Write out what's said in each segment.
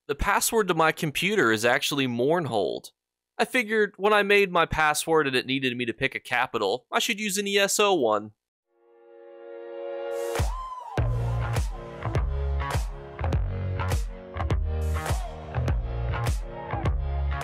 The password to my computer is actually Mournhold. I figured when I made my password and it needed me to pick a capital, I should use an ESO one.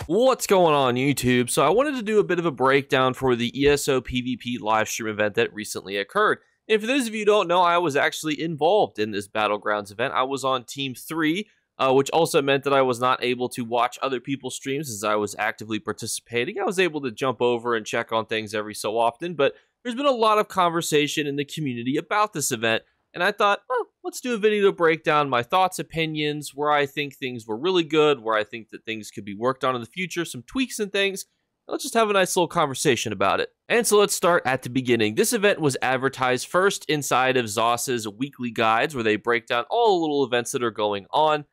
What's going on YouTube? So I wanted to do a bit of a breakdown for the ESO PvP livestream event that recently occurred. And for those of you who don't know, I was actually involved in this Battlegrounds event. I was on Team 3, which also meant that I was not able to watch other people's streams as I was actively participating. I was able to jump over and check on things every so often, but there's been a lot of conversation in the community about this event. And I thought, oh, let's do a video to break down my thoughts, opinions, where I think things were really good, where I think that things could be worked on in the future, some tweaks and things. Let's just have a nice little conversation about it. And so let's start at the beginning. This event was advertised first inside of Zos's weekly guides, where they break down all the little events that are going on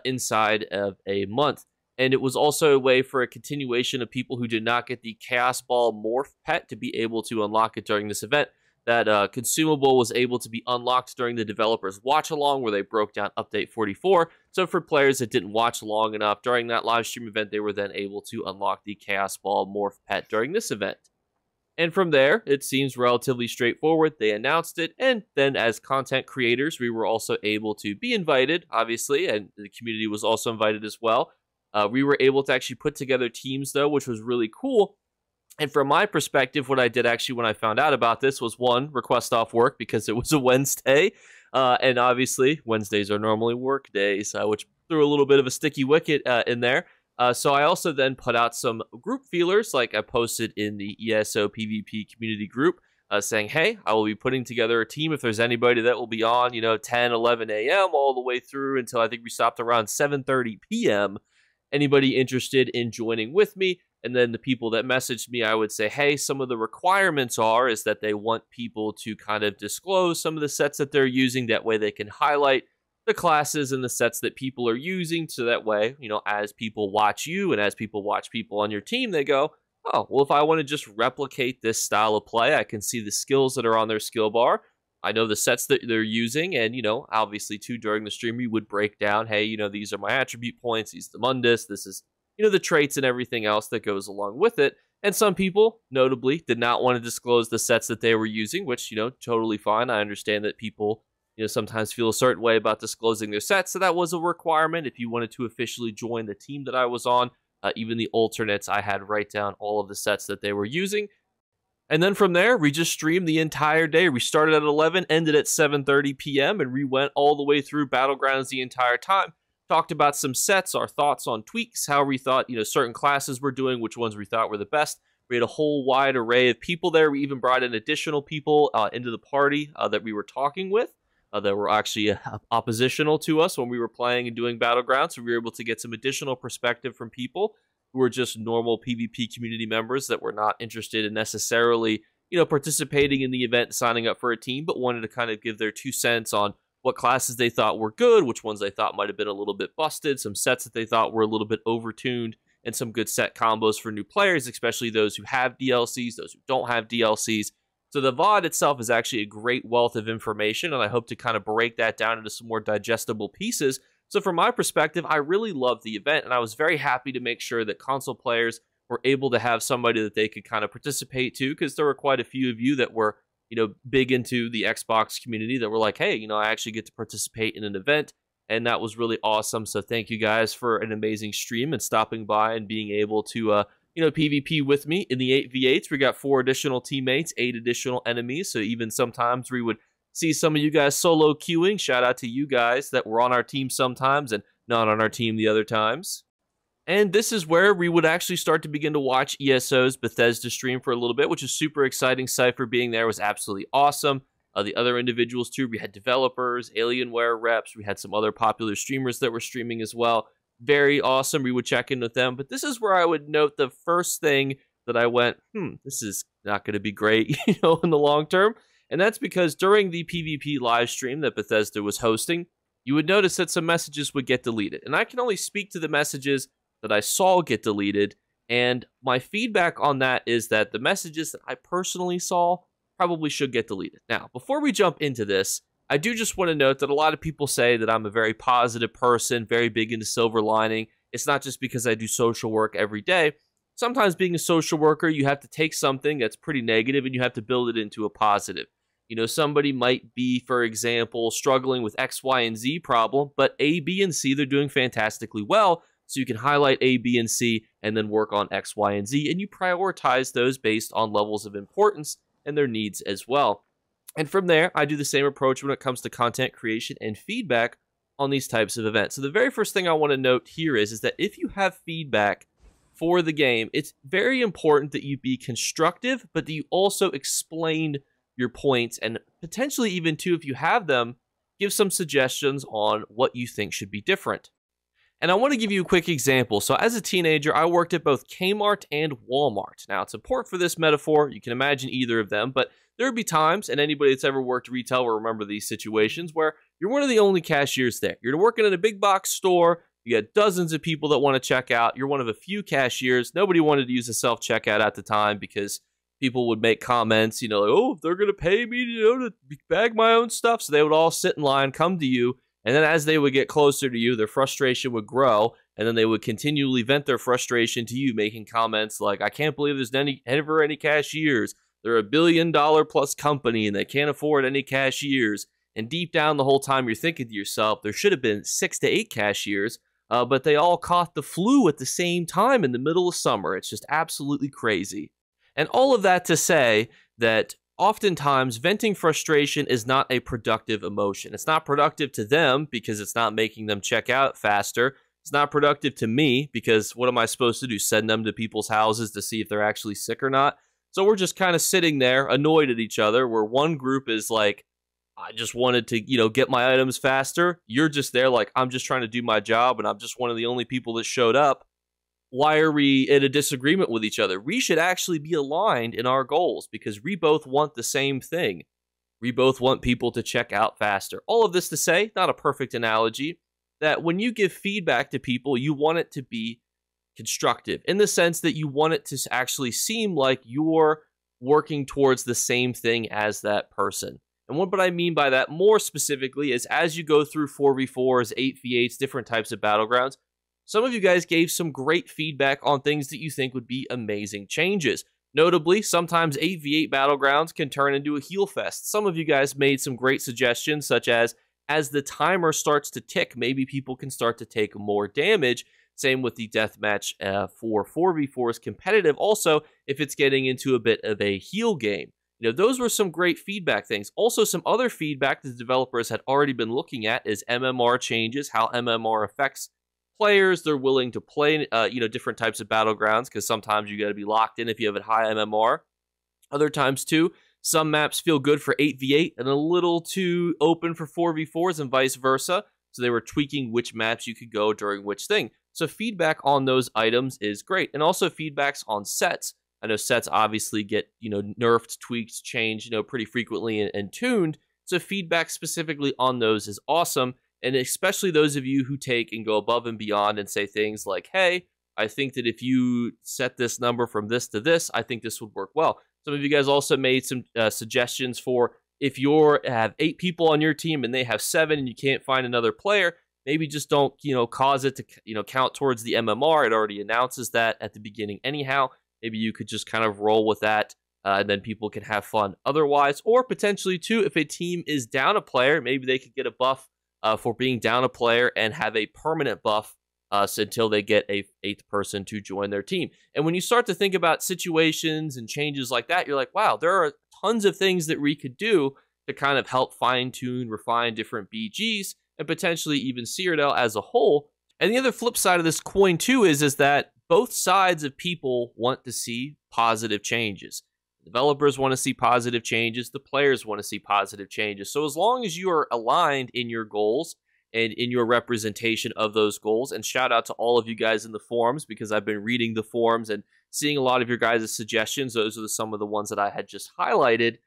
inside of a month. And it was also a way for a continuation of people who did not get the Chaos Ball Morph pet to be able to unlock it during this event. That consumable was able to be unlocked during the developers watch along, where they broke down update 44. So for players that didn't watch long enough during that live stream event, they were then able to unlock the Chaos Ball Morph pet during this event. And from there, it seems relatively straightforward. They announced it, and then as content creators, we were also able to be invited, obviously, and the community was also invited as well. We were able to actually put together teams, though, which was really cool. And from my perspective, what I did actually when I found out about this was, one, request off work because it was a Wednesday. And obviously, Wednesdays are normally work days, which threw a little bit of a sticky wicket in there. So I also then put out some group feelers, like I posted in the ESO PvP community group, saying, hey, I will be putting together a team if there's anybody that will be on, 10, 11 a.m. all the way through until I think we stopped around 7:30 p.m. Anybody interested in joining with me? And then the people that messaged me, I would say, hey, some of the requirements is that they want people to kind of disclose some of the sets that they're using. That way they can highlight the classes and the sets that people are using. So that way, as people watch you and as people watch people on your team, they go, oh, well, if I want to just replicate this style of play, I can see the skills that are on their skill bar. I know the sets that they're using, and, obviously, too, during the stream, we would break down, hey, these are my attribute points, these are the Mundus, this is, the traits and everything else that goes along with it. And some people, notably, did not want to disclose the sets that they were using, which, totally fine. I understand that people, sometimes feel a certain way about disclosing their sets, so that was a requirement if you wanted to officially join the team that I was on. Even the alternates, I had write down all of the sets that they were using. And then from there, we just streamed the entire day. We started at 11, ended at 7:30 p.m., and we went all the way through Battlegrounds the entire time. Talked about some sets, our thoughts on tweaks, how we thought, certain classes were doing, which ones we thought were the best. We had a whole wide array of people there. We even brought in additional people into the party that we were talking with that were actually oppositional to us when we were playing and doing Battlegrounds. So we were able to get some additional perspective from people who were just normal PvP community members that were not interested in necessarily, participating in the event, signing up for a team, but wanted to kind of give their 2 cents on what classes they thought were good, which ones they thought might have been a little bit busted, some sets that they thought were a little bit overtuned, and some good set combos for new players, especially those who have DLCs, those who don't have DLCs. So the VOD itself is actually a great wealth of information, and I hope to kind of break that down into some more digestible pieces. So from my perspective, I really loved the event, and I was very happy to make sure that console players were able to have somebody that they could kind of participate to, because there were quite a few of you that were big into the Xbox community that were like, hey, I actually get to participate in an event, and that was really awesome. So thank you guys for an amazing stream and stopping by and being able to, PvP with me in the 8v8s. We got 4 additional teammates, 8 additional enemies, so even sometimes we would see some of you guys solo queuing. Shout out to you guys that were on our team sometimes and not on our team the other times. And this is where we would actually start to begin to watch ESO's Bethesda stream for a little bit, which is super exciting. Cypher being there was absolutely awesome. The other individuals too, we had developers, Alienware reps, we had some other popular streamers that were streaming as well. Very awesome. We would check in with them. But this is where I would note the first thing that I went, this is not going to be great, in the long term. And that's because during the PvP live stream that Bethesda was hosting, you would notice that some messages would get deleted. And I can only speak to the messages that I saw get deleted, and my feedback on that is that the messages that I personally saw probably should get deleted. Now, before we jump into this, I do just want to note that a lot of people say that I'm a very positive person, very big into silver lining. It's not just because I do social work every day. Sometimes being a social worker, you have to take something that's pretty negative and you have to build it into a positive. You know, somebody might be, for example, struggling with X, Y, and Z problem, but A, B, and C, they're doing fantastically well. So you can highlight A, B, and C, and then work on X, Y, and Z, and you prioritize those based on levels of importance and their needs as well. And from there, I do the same approach when it comes to content creation and feedback on these types of events. So the very first thing I want to note here is that if you have feedback for the game, it's very important that you be constructive, but that you also explain your points and potentially even too, if you have them, give some suggestions on what you think should be different. And I want to give you a quick example. So as a teenager, I worked at both Kmart and Walmart. Now, it's important for this metaphor. You can imagine either of them, but there would be times, and anybody that's ever worked retail will remember these situations, where you're one of the only cashiers there. You're working in a big box store. You got dozens of people that want to check out. You're one of a few cashiers. Nobody wanted to use a self-checkout at the time because people would make comments, like, oh, they're going to pay me, to bag my own stuff. So they would all sit in line, come to you. And then as they would get closer to you, their frustration would grow, and then they would continually vent their frustration to you, making comments like, I can't believe there's ever any cashiers. They're $1 billion plus company, and they can't afford any cashiers. And deep down the whole time, you're thinking to yourself, there should have been 6 to 8 cashiers, but they all caught the flu at the same time in the middle of summer. It's just absolutely crazy. And all of that to say that oftentimes, venting frustration is not a productive emotion. It's not productive to them because it's not making them check out faster. It's not productive to me because what am I supposed to do? Send them to people's houses to see if they're actually sick or not? So we're just kind of sitting there annoyed at each other, where one group is like, I just wanted to, get my items faster. You're just there like, I'm just trying to do my job and I'm just one of the only people that showed up. Why are we in a disagreement with each other? We should actually be aligned in our goals because we both want the same thing. We both want people to check out faster. All of this to say, not a perfect analogy, that when you give feedback to people, you want it to be constructive in the sense that you want it to actually seem like you're working towards the same thing as that person. And what I mean by that more specifically is as you go through 4v4s, 8v8s, different types of battlegrounds, some of you guys gave some great feedback on things that you think would be amazing changes. Notably, sometimes 8v8 battlegrounds can turn into a heal fest. Some of you guys made some great suggestions, such as the timer starts to tick, maybe people can start to take more damage. Same with the deathmatch for 4v4s competitive. Also, if it's getting into a bit of a heal game. Those were some great feedback things. Also, some other feedback that the developers had already been looking at is MMR changes, how MMR affects players. They're willing to play, different types of battlegrounds because sometimes you got to be locked in if you have a high MMR. Other times too, some maps feel good for 8v8 and a little too open for 4v4s and vice versa. So they were tweaking which maps you could go during which thing. So feedback on those items is great, and also feedbacks on sets. I know sets obviously get nerfed, tweaked, changed pretty frequently and tuned. So feedback specifically on those is awesome. And especially those of you who take and go above and beyond and say things like, hey, I think that if you set this number from this to this, I think this would work well. Some of you guys also made some suggestions for if you have 8 people on your team and they have 7 and you can't find another player, maybe just don't, cause it to, count towards the MMR. It already announces that at the beginning anyhow. Maybe you could just kind of roll with that and then people can have fun otherwise. Or potentially too, if a team is down a player, maybe they could get a buff for being down a player and have a permanent buff until they get a 8th person to join their team. And when you start to think about situations and changes like that, you're like, wow, there are tons of things that we could do to kind of help fine-tune, refine different BGs, and potentially even Cyrodiil as a whole. And the other flip side of this coin too is that both sides of people want to see positive changes. Developers want to see positive changes. The players want to see positive changes. So as long as you are aligned in your goals and in your representation of those goals, and shout out to all of you guys in the forums because I've been reading the forums and seeing a lot of your guys' suggestions. Those are some of the ones that I had just highlighted.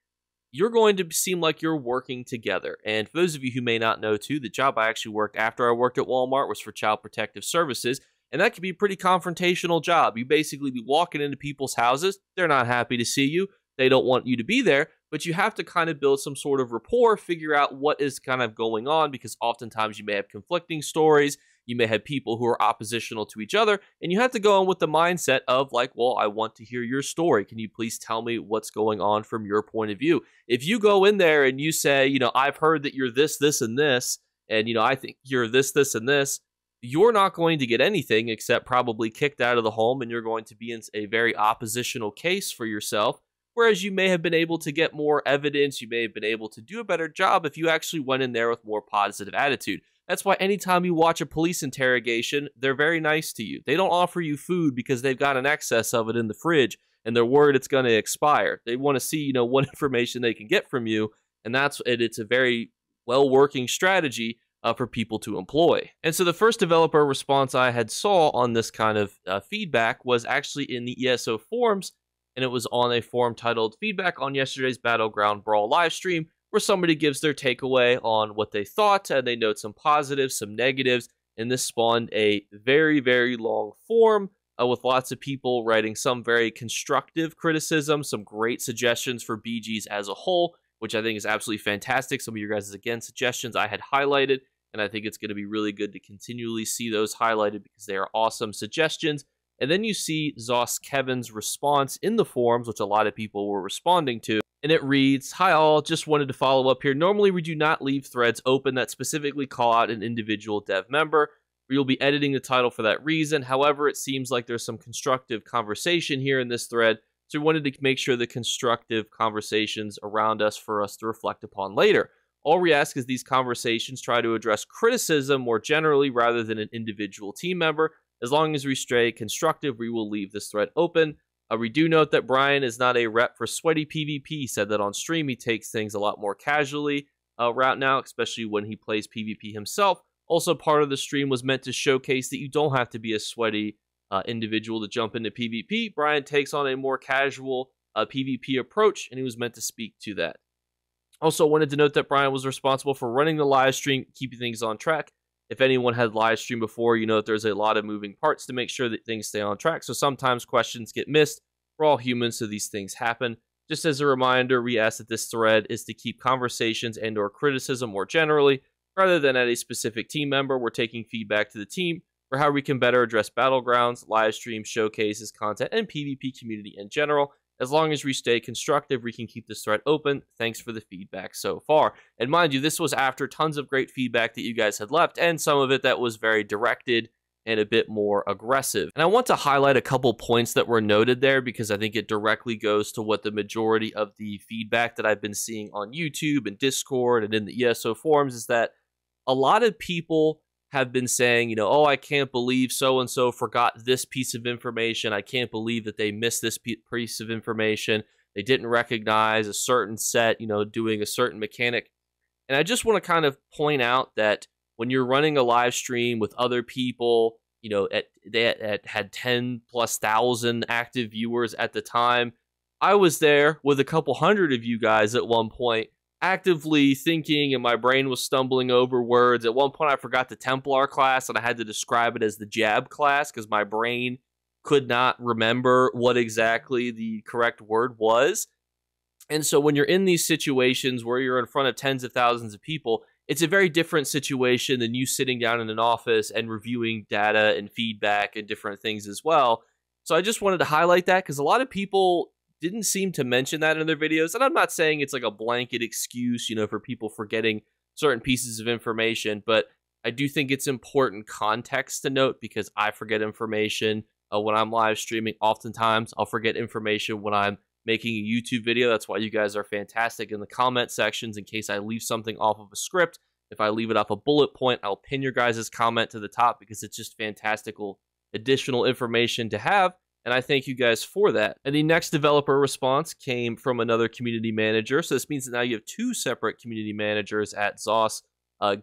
You're going to seem like you're working together. And for those of you who may not know too, the job I actually worked after I worked at Walmart was for Child Protective Services. And that can be a pretty confrontational job. You basically be walking into people's houses. They're not happy to see you. They don't want you to be there. but you have to kind of build some sort of rapport, figure out what is kind of going on, because oftentimes you may have conflicting stories. You may have people who are oppositional to each other, and you have to go in with the mindset of like, well, I want to hear your story. Can you please tell me what's going on from your point of view? If you go in there and you say, I've heard that you're this, this, and this, and, I think you're this, this, and this, you're not going to get anything except probably kicked out of the home, and you're going to be in a very oppositional case for yourself. Whereas you may have been able to get more evidence, you may have been able to do a better job if you actually went in there with more positive attitude. That's why anytime you watch a police interrogation, they're very nice to you. They don't offer you food because they've got an excess of it in the fridge and they're worried it's going to expire. They want to see, what information they can get from you, and it's a very well-working strategy for people to employ. And so the first developer response I had saw on this kind of feedback was actually in the ESO forums, and it was on a forum titled "Feedback on Yesterday's Battleground Brawl Livestream," where somebody gives their takeaway on what they thought, and they note some positives, some negatives, and this spawned a very, very long forum with lots of people writing some very constructive criticism, some great suggestions for BGs as a whole, which I think is absolutely fantastic. Some of your guys' suggestions I had highlighted, and I think it's going to be really good to continually see those highlighted because they are awesome suggestions. And then you see Zoss Kevin's response in the forums, which a lot of people were responding to. And it reads, "Hi all, just wanted to follow up here. Normally we do not leave threads open that specifically call out an individual dev member. We will be editing the title for that reason. However, it seems like there's some constructive conversation here in this thread. So we wanted to make sure the constructive conversations around us for us to reflect upon later. All we ask is these conversations try to address criticism more generally rather than an individual team member. As long as we stay constructive, we will leave this thread open. We do note that Brian is not a rep for sweaty PvP. He said that on stream he takes things a lot more casually right now, especially when he plays PvP himself. Also, part of the stream was meant to showcase that you don't have to be a sweaty individual to jump into PvP. Brian takes on a more casual PvP approach, and he was meant to speak to that. Also, wanted to note that Brian was responsible for running the live stream, keeping things on track. If anyone had live streamed before, you know that there's a lot of moving parts to make sure that things stay on track. So sometimes questions get missed. We're all humans, so these things happen. Just as a reminder, we ask that this thread is to keep conversations and or criticism more generally, rather than at a specific team member. We're taking feedback to the team for how we can better address Battlegrounds, live streams, showcases, content, and PvP community in general. As long as we stay constructive, we can keep this thread open. Thanks for the feedback so far." And mind you, this was after tons of great feedback that you guys had left, and some of it that was very directed and a bit more aggressive. And I want to highlight a couple points that were noted there because I think it directly goes to what the majority of the feedback that I've been seeing on YouTube and Discord and in the ESO forums is that a lot of people have been saying, oh, I can't believe so-and-so forgot this piece of information. I can't believe that they missed this piece of information. They didn't recognize a certain set, doing a certain mechanic. And I just want to kind of point out that when you're running a live stream with other people, they had 10,000+ active viewers at the time. I was there with a couple hundred of you guys at one point, actively thinking, and my brain was stumbling over words. At one point, I forgot the Templar class, and I had to describe it as the Jab class because my brain could not remember what exactly the correct word was. And so when you're in these situations where you're in front of tens of thousands of people, it's a very different situation than you sitting down in an office and reviewing data and feedback and different things as well. So I just wanted to highlight that because a lot of people didn't seem to mention that in their videos. And I'm not saying it's like a blanket excuse, for people forgetting certain pieces of information, but I do think it's important context to note because I forget information when I'm live streaming. Oftentimes, I'll forget information when I'm making a YouTube video. That's why you guys are fantastic in the comment sections in case I leave something off of a script. If I leave it off a bullet point, I'll pin your guys' comment to the top because it's just fantastical additional information to have. And I thank you guys for that. And the next developer response came from another community manager. So this means that now you have two separate community managers at Zoss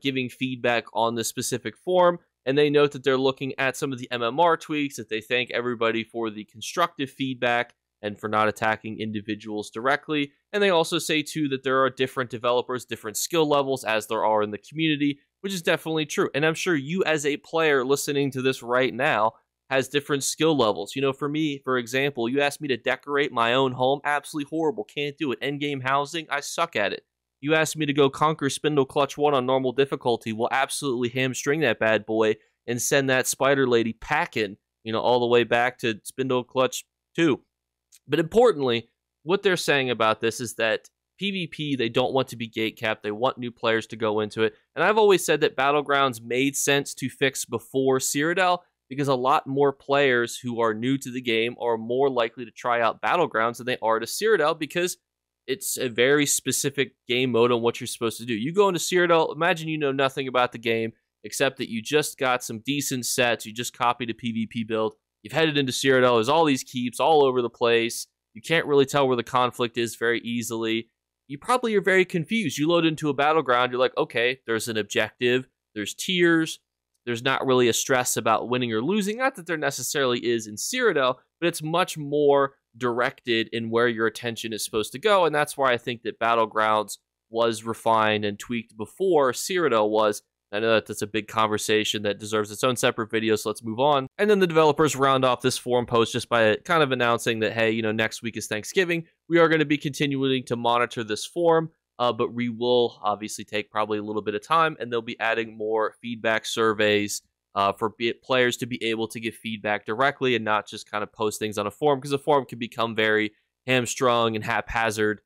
giving feedback on this specific forum. And they note that they're looking at some of the MMR tweaks, that they thank everybody for the constructive feedback and for not attacking individuals directly. And they also say, too, that there are different developers, different skill levels as there are in the community, which is definitely true. And I'm sure you as a player listening to this right now has different skill levels. You know, for me, for example, you asked me to decorate my own home, absolutely horrible, can't do it. Endgame housing, I suck at it. You asked me to go conquer Spindle Clutch 1 on normal difficulty, will absolutely hamstring that bad boy and send that spider lady packing, you know, all the way back to Spindle Clutch 2. But importantly, what they're saying about this is that PvP, they don't want to be gatekept. They want new players to go into it. And I've always said that Battlegrounds made sense to fix before Cyrodiil because a lot more players who are new to the game are more likely to try out Battlegrounds than they are to Cyrodiil because it's a very specific game mode on what you're supposed to do. You go into Cyrodiil, imagine you know nothing about the game except that you just got some decent sets, you just copied a PvP build, you've headed into Cyrodiil, there's all these keeps all over the place, you can't really tell where the conflict is very easily. You probably are very confused. You load into a battleground, you're like, okay, there's an objective, there's tiers, there's not really a stress about winning or losing. Not that there necessarily is in Cyrodiil, but it's much more directed in where your attention is supposed to go, and that's why I think that Battlegrounds was refined and tweaked before Cyrodiil was. I know that that's a big conversation that deserves its own separate video, so let's move on. And then the developers round off this forum post just by kind of announcing that, hey, you know, next week is Thanksgiving. We are going to be continuing to monitor this forum, but we will obviously take probably a little bit of time, and they'll be adding more feedback surveys for players to be able to give feedback directly and not just kind of post things on a forum, because a forum can become very hamstrung and haphazard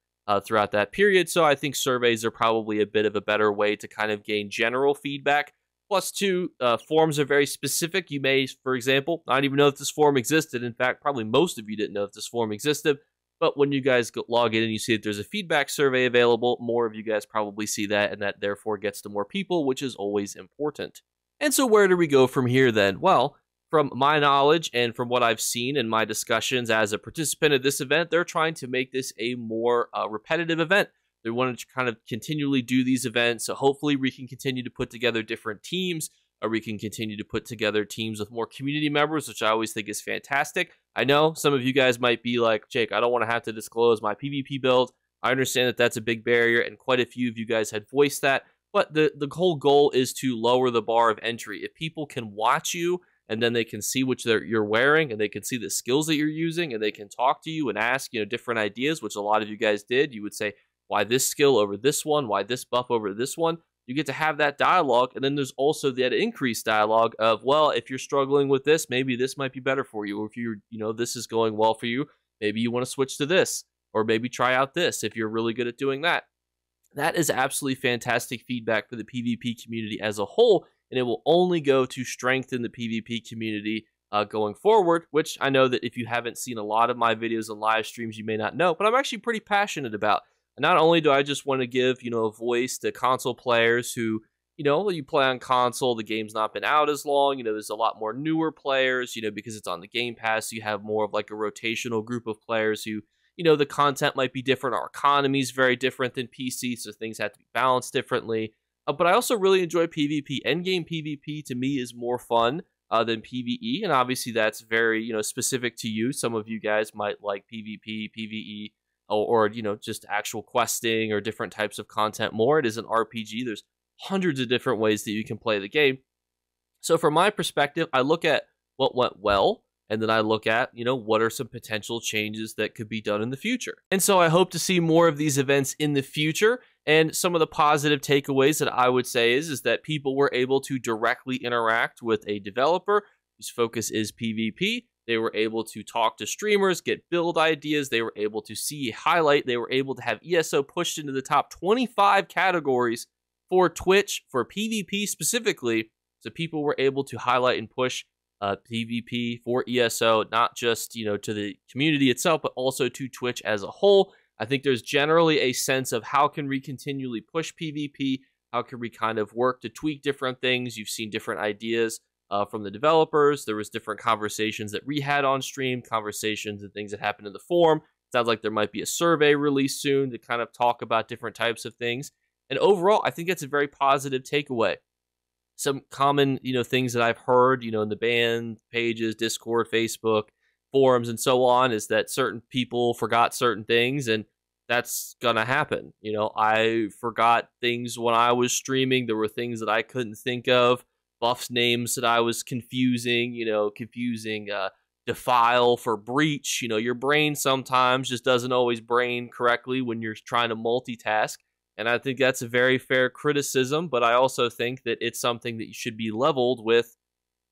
throughout that period. So I think surveys are probably a bit of a better way to kind of gain general feedback. Plus, two, forums are very specific. You may, for example, not even know that this forum existed. In fact, probably most of you didn't know that this forum existed. But when you guys log in and you see that there's a feedback survey available, more of you guys probably see that, and that therefore gets to more people, which is always important. And so where do we go from here then? Well, from my knowledge and from what I've seen in my discussions as a participant at this event, they're trying to make this a more repetitive event. They want to kind of continually do these events, so hopefully we can continue to put together different teams, or we can continue to put together teams with more community members, which I always think is fantastic. I know some of you guys might be like, Jake, I don't want to have to disclose my PvP build. I understand that that's a big barrier, and quite a few of you guys had voiced that, but the whole goal is to lower the bar of entry. If people can watch you, and then they can see what you're wearing, and they can see the skills that you're using, and they can talk to you and ask, you know, different ideas, which a lot of you guys did. You would say, why this skill over this one? Why this buff over this one? You get to have that dialogue, and then there's also that increased dialogue of, well, if you're struggling with this, maybe this might be better for you. Or if you're, you know, this is going well for you, maybe you want to switch to this, or maybe try out this if you're really good at doing that. That is absolutely fantastic feedback for the PvP community as a whole, and it will only go to strengthen the PvP community going forward, which I know that if you haven't seen a lot of my videos and live streams, you may not know, but I'm actually pretty passionate about. Not only do I just want to give, you know, a voice to console players who, you know, you play on console, the game's not been out as long, you know, there's a lot more newer players, you know, because it's on the Game Pass, you have more of like a rotational group of players who, you know, the content might be different, our economy is very different than PC, so things have to be balanced differently. But I also really enjoy PvP. Endgame PvP to me is more fun than PvE, and obviously that's very, you know, specific to you. Some of you guys might like PvP, PvE, or you know, just actual questing or different types of content more. It is an RPG. There's hundreds of different ways that you can play the game. So from my perspective, I look at what went well, and then I look at, you know, what are some potential changes that could be done in the future. And so I hope to see more of these events in the future. And some of the positive takeaways that I would say is that people were able to directly interact with a developer whose focus is PvP. They were able to talk to streamers, get build ideas. They were able to see a highlight. They were able to have ESO pushed into the top 25 categories for Twitch, for PvP specifically. So people were able to highlight and push PvP for ESO, not just, you know, to the community itself, but also to Twitch as a whole. I think there's generally a sense of how can we continually push PvP? How can we kind of work to tweak different things? You've seen different ideas from the developers. There was different conversations that we had on stream, conversations and things that happened in the forum. Sounds like there might be a survey released soon to kind of talk about different types of things. And overall, I think it's a very positive takeaway. Some common, you know, things that I've heard, you know, in the band pages, Discord, Facebook, forums, and so on, is that certain people forgot certain things, and that's gonna happen. You know, I forgot things when I was streaming. There were things that I couldn't think of buffs names that I was confusing, confusing defile for breach. Your brain sometimes just doesn't always brain correctly when you're trying to multitask. And I think that's a very fair criticism, but I also think that it's something that you should be leveled with.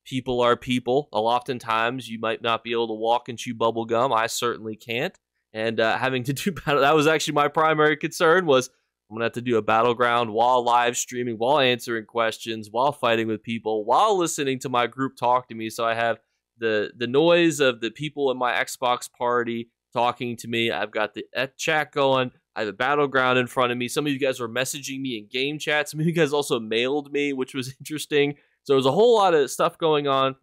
People are people. Oftentimes, you might not be able to walk and chew bubble gum. I certainly can't. And having to do battle, that was actually my primary concern, was I'm going to have to do a battleground while live streaming, while answering questions, while fighting with people, while listening to my group talk to me. So I have the noise of the people in my Xbox party talking to me. I've got the chat going. I have a battleground in front of me. Some of you guys were messaging me in game chat. Some of you guys also mailed me, which was interesting. So there's a whole lot of stuff going on.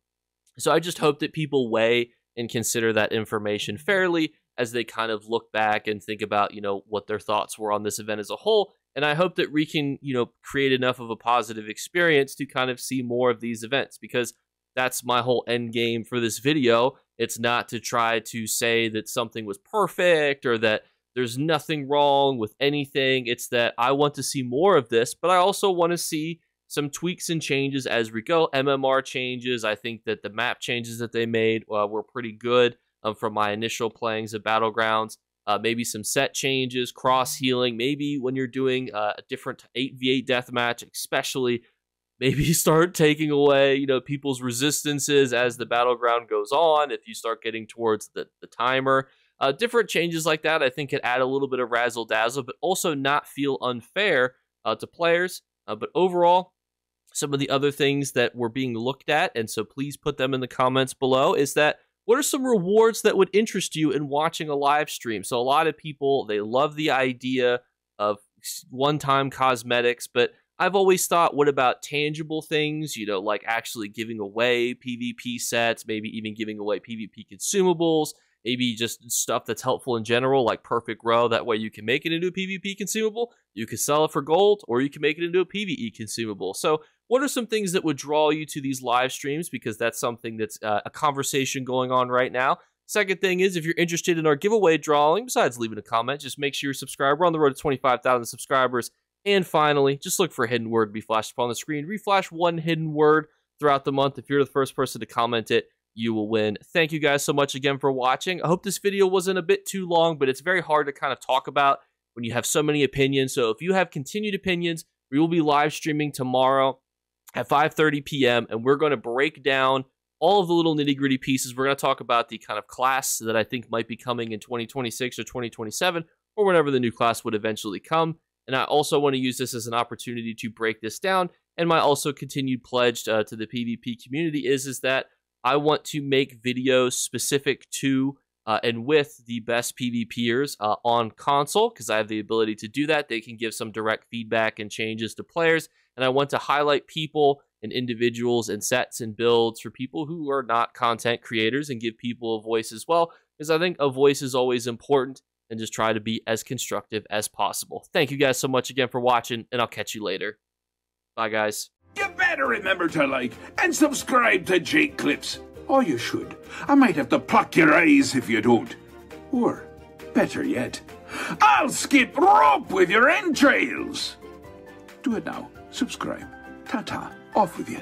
So I just hope that people weigh and consider that information fairly as they kind of look back and think about, what their thoughts were on this event as a whole. And I hope that we can, create enough of a positive experience to kind of see more of these events, because that's my whole end game for this video. It's not to try to say that something was perfect or that there's nothing wrong with anything. It's that I want to see more of this, but I also want to see some tweaks and changes as we go. MMR changes. I think that the map changes that they made were pretty good from my initial playings of Battlegrounds. Maybe some set changes, cross healing. Maybe when you're doing a different 8v8 deathmatch, especially, maybe start taking away, people's resistances as the battleground goes on. If you start getting towards the timer. Different changes like that, I think, could add a little bit of razzle-dazzle, but also not feel unfair to players. But overall, some of the other things that were being looked at, and so please put them in the comments below, is that what are some rewards that would interest you in watching a live stream? So a lot of people, they love the idea of one-time cosmetics, but I've always thought, what about tangible things, like actually giving away PvP sets, maybe even giving away PvP consumables, maybe just stuff that's helpful in general, like Perfect Row. That way you can make it into a PvP consumable, you can sell it for gold, or you can make it into a PvE consumable. So what are some things that would draw you to these live streams? Because that's something that's a conversation going on right now. Second thing is, if you're interested in our giveaway drawing, besides leaving a comment, just make sure you're subscribed. We're on the road to 25,000 subscribers. And finally, just look for a hidden word to be flashed up on the screen. Reflash one hidden word throughout the month. If you're the first person to comment it, you will win. Thank you guys so much again for watching. I hope this video wasn't a bit too long, but it's very hard to kind of talk about when you have so many opinions. So if you have continued opinions, we will be live streaming tomorrow at 5:30 p.m. and we're going to break down all of the little nitty-gritty pieces. We're going to talk about the kind of class that I think might be coming in 2026 or 2027, or whenever the new class would eventually come. And I also want to use this as an opportunity to break this down. And my also continued pledge to the PvP community is that I want to make videos specific to and with the best PvPers on console, because I have the ability to do that. They can give some direct feedback and changes to players. And I want to highlight people and individuals and sets and builds for people who are not content creators and give people a voice as well, because I think a voice is always important, and just try to be as constructive as possible. Thank you guys so much again for watching, and I'll catch you later. Bye, guys. You better remember to like and subscribe to Jakeclips. Or you should. I might have to pluck your eyes if you don't. Or, better yet, I'll skip rope with your entrails. Do it now. Subscribe. Ta-ta. Off with you.